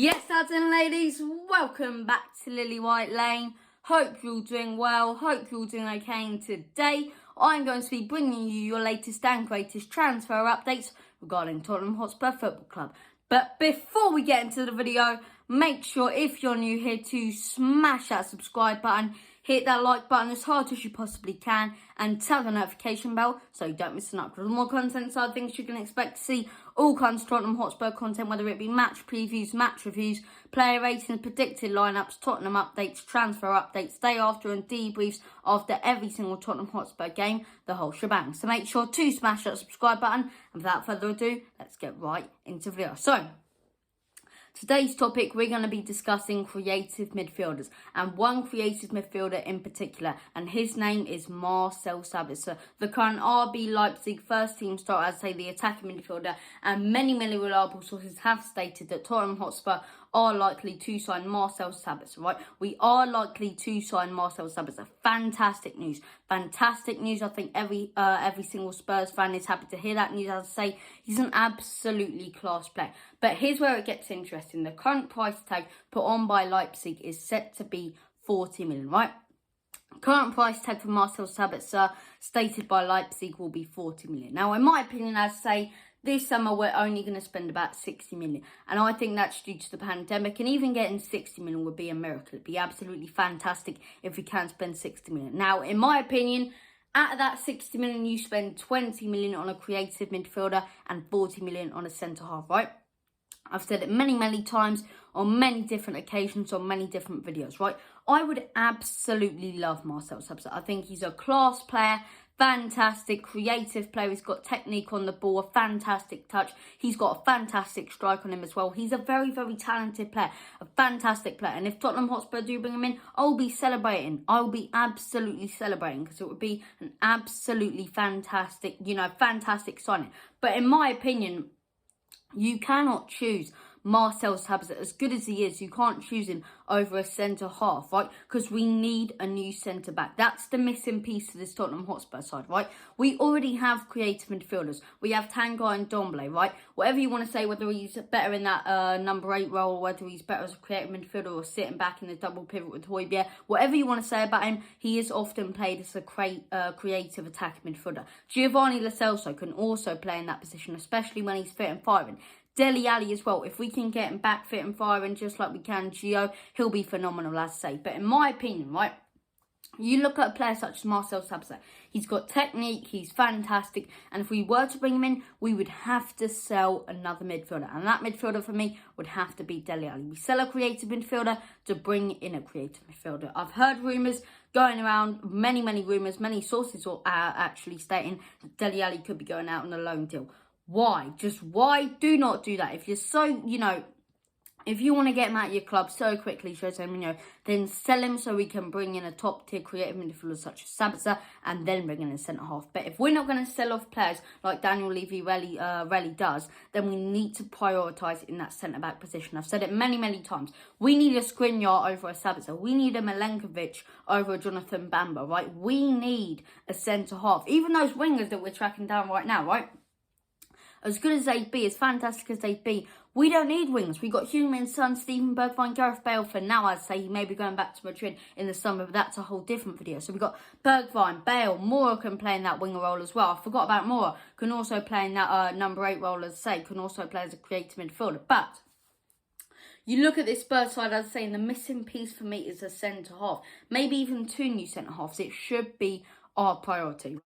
Yes, lads and ladies, welcome back to Lily White Lane. Hope you're all doing well, hope you're all doing okay, and today I'm going to be bringing you your latest and greatest transfer updates regarding Tottenham Hotspur Football Club. But before we get into the video, make sure if you're new here to smash that subscribe button, hit that like button as hard as you possibly can, and tap the notification bell so you don't miss an upload. More content side things you can expect to see all kinds of Tottenham Hotspur content, whether it be match previews, match reviews, player ratings, predicted lineups, Tottenham updates, transfer updates, day after and debriefs after every single Tottenham Hotspur game, the whole shebang. So make sure to smash that subscribe button, and without further ado, let's get right into the video. So, today's topic, we're going to be discussing creative midfielders, and one creative midfielder in particular, and his name is Marcel Sabitzer, the current RB Leipzig first team starter, as say the attacking midfielder, and many reliable sources have stated that Tottenham Hotspur are likely to sign Marcel Sabitzer, right? We are likely to sign Marcel Sabitzer. Fantastic news. Fantastic news. I think every single Spurs fan is happy to hear that news. As I say, he's an absolutely class player. But here's where it gets interesting. The current price tag put on by Leipzig is set to be 40 million, right? Current price tag for Marcel Sabitzer stated by Leipzig will be 40 million. Now, in my opinion, as I say, this summer we're only going to spend about 60 million. And I think that's due to the pandemic. And even getting 60 million would be a miracle. It'd be absolutely fantastic if we can spend 60 million. Now, in my opinion, out of that 60 million, you spend 20 million on a creative midfielder and 40 million on a centre-half, right? I've said it many times on many different occasions, on many different videos, right? I would absolutely love Marcel Sabitzer. I think he's a class player, fantastic, creative player. He's got technique on the ball, a fantastic touch. He's got a fantastic strike on him as well. He's a very talented player, a fantastic player. And if Tottenham Hotspur do bring him in, I'll be celebrating. I'll be absolutely celebrating because it would be an absolutely fantastic, fantastic signing. But in my opinion, you cannot choose Marcel Sabitzer, as good as he is. You can't choose him over a centre-half, right? Because we need a new centre-back. That's the missing piece to this Tottenham Hotspur side, right? We already have creative midfielders. We have Tanguy and Domblé, right? Whatever you want to say, whether he's better in that number 8 role, or whether he's better as a creative midfielder or sitting back in the double pivot with Højbjerg, whatever you want to say about him, he is often played as a creative attacking midfielder. Giovanni Lo Celso can also play in that position, especially when he's fit and firing. Dele Alli as well. If we can get him back fit and firing just like we can Gio, he'll be phenomenal, as I say. But in my opinion, right, you look at a player such as Marcel Sabitzer. He's got technique, he's fantastic, and if we were to bring him in, we would have to sell another midfielder. And that midfielder for me would have to be Dele Alli. We sell a creative midfielder to bring in a creative midfielder. I've heard rumours going around, many rumours, many sources are actually stating that Dele Alli could be going out on a loan deal. Why? Just why? Do not do that. If you're so, if you want to get him out of your club so quickly, Jose Mourinho, then sell him so we can bring in a top-tier creative midfielder such as Sabitzer and then bring in a centre-half. But if we're not going to sell off players like Daniel Levy-Relly does, then we need to prioritise in that centre-back position. I've said it many times. We need a Skriniar over a Sabitzer. We need a Milenkovic over a Jonathan Bamba, right? We need a centre-half. Even those wingers that we're tracking down right now, right? As good as they'd be, as fantastic as they'd be, we don't need wings. We've got Heung-min Son, Steven Bergwijn, Gareth Bale for now. I'd say he may be going back to Madrid in the summer, but that's a whole different video. So we've got Bergwijn, Bale, Moura can play in that winger role as well. I forgot about Moura. Can also play in that number 8 role, as I say. Can also play as a creative midfielder. But you look at this Spurs side, as I say, and the missing piece for me is a centre-half. Maybe even 2 new centre-halves. It should be our priority.